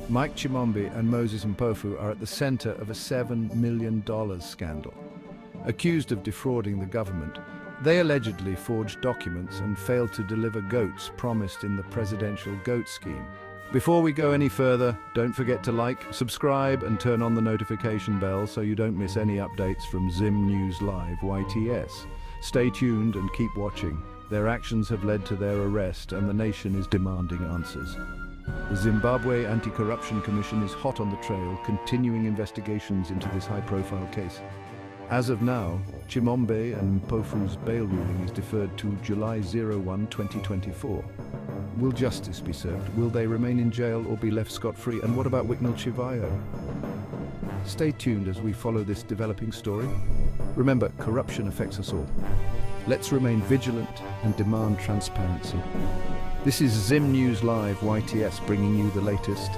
Mike Chimombe and Moses Mpofu are at the center of a $7 million scandal. Accused of defrauding the government, they allegedly forged documents and failed to deliver goats promised in the presidential goat scheme. Before we go any further, don't forget to like, subscribe and turn on the notification bell so you don't miss any updates from Zim News Live YTS. Stay tuned and keep watching. Their actions have led to their arrest and the nation is demanding answers. The Zimbabwe Anti-Corruption Commission is hot on the trail, continuing investigations into this high-profile case. As of now, Chimombe and Mpofu's bail ruling is deferred to July 1, 2024. Will justice be served? Will they remain in jail or be left scot-free? And what about Wicknell Chivayo? Stay tuned as we follow this developing story. Remember, corruption affects us all. Let's remain vigilant and demand transparency. This is Zim News Live YTS bringing you the latest.